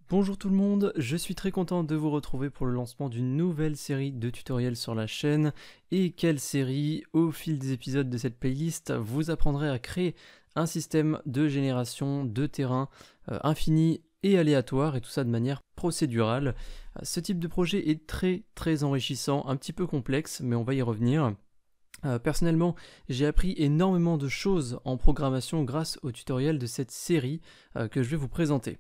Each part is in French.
Bonjour tout le monde, je suis très content de vous retrouver pour le lancement d'une nouvelle série de tutoriels sur la chaîne. Et quelle série! Au fil des épisodes de cette playlist, vous apprendrez à créer un système de génération de terrain infini et aléatoire, et tout ça de manière procédurale. Ce type de projet est très enrichissant, un petit peu complexe, mais on va y revenir. Personnellement, j'ai appris énormément de choses en programmation grâce au tutoriel de cette série que je vais vous présenter.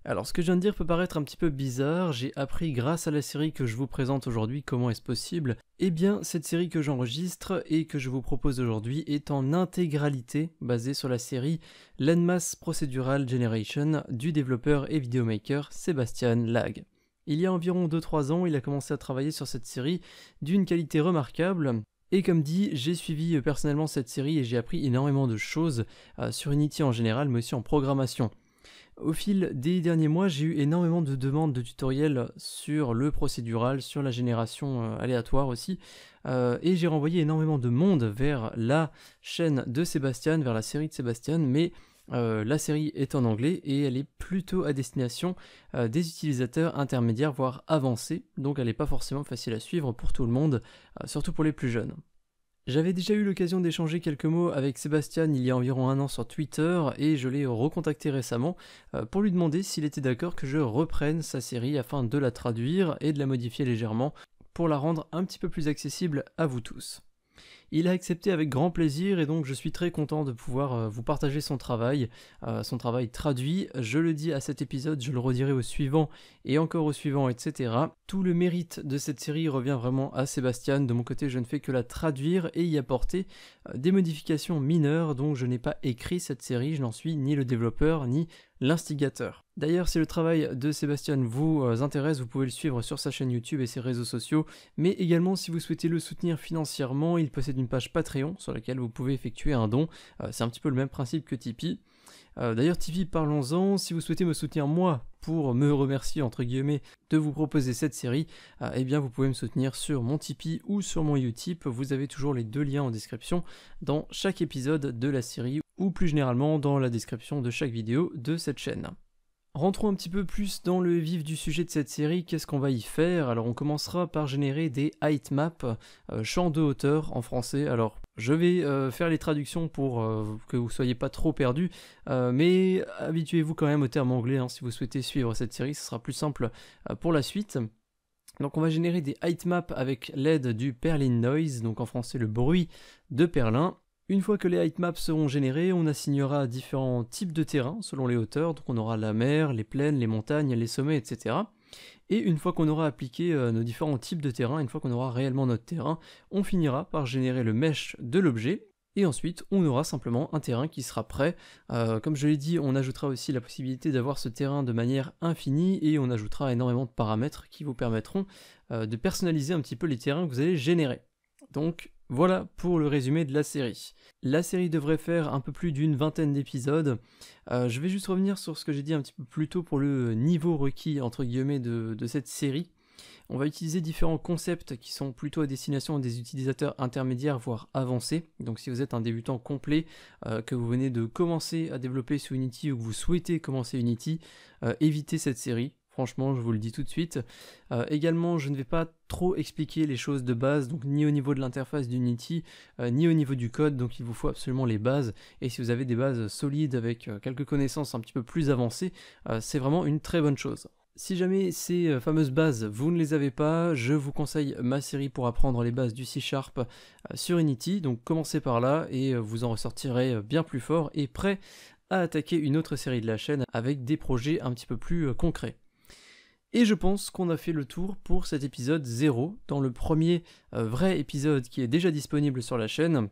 Alors, ce que je viens de dire peut paraître un petit peu bizarre, j'ai appris grâce à la série que je vous présente aujourd'hui comment est-ce possible. Eh bien, cette série que j'enregistre et que je vous propose aujourd'hui est en intégralité basée sur la série Landmass Procedural Generation du développeur et vidéomaker Sebastian Lag. Il y a environ 2-3 ans, il a commencé à travailler sur cette série d'une qualité remarquable. Et comme dit, j'ai suivi personnellement cette série et j'ai appris énormément de choses sur Unity en général, mais aussi en programmation. Au fil des derniers mois, j'ai eu énormément de demandes de tutoriels sur le procédural, sur la génération aléatoire aussi, et j'ai renvoyé énormément de monde vers la chaîne de Sébastien, vers la série de Sébastien, mais la série est en anglais et elle est plutôt à destination des utilisateurs intermédiaires, voire avancés, donc elle n'est pas forcément facile à suivre pour tout le monde, surtout pour les plus jeunes. J'avais déjà eu l'occasion d'échanger quelques mots avec Sébastien il y a environ 1 an sur Twitter et je l'ai recontacté récemment pour lui demander s'il était d'accord que je reprenne sa série afin de la traduire et de la modifier légèrement pour la rendre un petit peu plus accessible à vous tous. Il a accepté avec grand plaisir et donc je suis très content de pouvoir vous partager son travail traduit. Je le dis à cet épisode, je le redirai au suivant et encore au suivant, etc. Tout le mérite de cette série revient vraiment à Sébastien. De mon côté, je ne fais que la traduire et y apporter des modifications mineures, donc je n'ai pas écrit cette série, je n'en suis ni le développeur ni l'instigateur. D'ailleurs, si le travail de Sébastien vous intéresse, vous pouvez le suivre sur sa chaîne YouTube et ses réseaux sociaux, mais également si vous souhaitez le soutenir financièrement, il possède une page Patreon sur laquelle vous pouvez effectuer un don. C'est un petit peu le même principe que Tipeee. D'ailleurs, Tipeee, parlons-en, si vous souhaitez me soutenir moi pour me remercier entre guillemets de vous proposer cette série, eh bien vous pouvez me soutenir sur mon Tipeee ou sur mon Utip. Vous avez toujours les 2 liens en description dans chaque épisode de la série ou plus généralement dans la description de chaque vidéo de cette chaîne. Rentrons un petit peu plus dans le vif du sujet de cette série, qu'est-ce qu'on va y faire? Alors on commencera par générer des height maps, champs de hauteur en français. Alors je vais faire les traductions pour que vous soyez pas trop perdus, mais habituez-vous quand même au terme anglais si vous souhaitez suivre cette série, ce sera plus simple pour la suite. Donc on va générer des height maps avec l'aide du Perlin Noise, donc en français le bruit de Perlin. Une fois que les height maps seront générés, on assignera différents types de terrains selon les hauteurs, donc on aura la mer, les plaines, les montagnes, les sommets, etc. Et une fois qu'on aura appliqué nos différents types de terrains, une fois qu'on aura réellement notre terrain, on finira par générer le mesh de l'objet, et ensuite on aura simplement un terrain qui sera prêt. Comme je l'ai dit, on ajoutera aussi la possibilité d'avoir ce terrain de manière infinie, et on ajoutera énormément de paramètres qui vous permettront de personnaliser un petit peu les terrains que vous allez générer. Donc voilà pour le résumé de la série. La série devrait faire un peu plus d'une 20aine d'épisodes. Je vais juste revenir sur ce que j'ai dit un petit peu plus tôt pour le niveau requis entre guillemets de cette série. On va utiliser différents concepts qui sont plutôt à destination des utilisateurs intermédiaires voire avancés. Donc si vous êtes un débutant complet, que vous venez de commencer à développer sous Unity ou que vous souhaitez commencer Unity, évitez cette série. Franchement, je vous le dis tout de suite. Également, je ne vais pas trop expliquer les choses de base, donc ni au niveau de l'interface d'Unity, ni au niveau du code, donc il vous faut absolument les bases. Et si vous avez des bases solides avec quelques connaissances un petit peu plus avancées, c'est vraiment une très bonne chose. Si jamais ces fameuses bases, vous ne les avez pas, je vous conseille ma série pour apprendre les bases du C# sur Unity. Donc commencez par là et vous en ressortirez bien plus fort et prêt à attaquer une autre série de la chaîne avec des projets un petit peu plus concrets. Et je pense qu'on a fait le tour pour cet épisode 0. Dans le premier vrai épisode qui est déjà disponible sur la chaîne,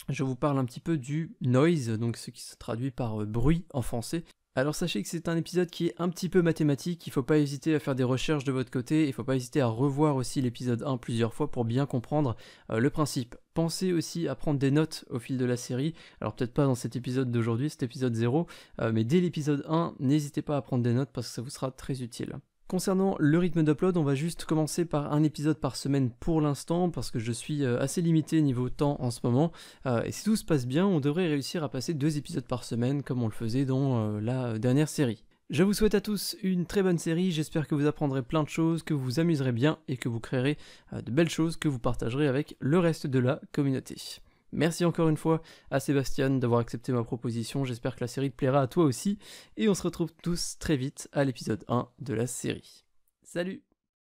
je vous parle un petit peu du noise, donc ce qui se traduit par bruit en français. Alors sachez que c'est un épisode qui est un petit peu mathématique, il ne faut pas hésiter à faire des recherches de votre côté, il ne faut pas hésiter à revoir aussi l'épisode 1 plusieurs fois pour bien comprendre le principe. Pensez aussi à prendre des notes au fil de la série, alors peut-être pas dans cet épisode d'aujourd'hui, cet épisode 0, mais dès l'épisode 1, n'hésitez pas à prendre des notes parce que ça vous sera très utile. Concernant le rythme d'upload, on va juste commencer par un épisode par semaine pour l'instant, parce que je suis assez limité niveau temps en ce moment, et si tout se passe bien, on devrait réussir à passer 2 épisodes par semaine, comme on le faisait dans la dernière série. Je vous souhaite à tous une très bonne série, j'espère que vous apprendrez plein de choses, que vous vous amuserez bien et que vous créerez de belles choses que vous partagerez avec le reste de la communauté. Merci encore une fois à Sébastien d'avoir accepté ma proposition, j'espère que la série te plaira à toi aussi, et on se retrouve tous très vite à l'épisode 1 de la série. Salut!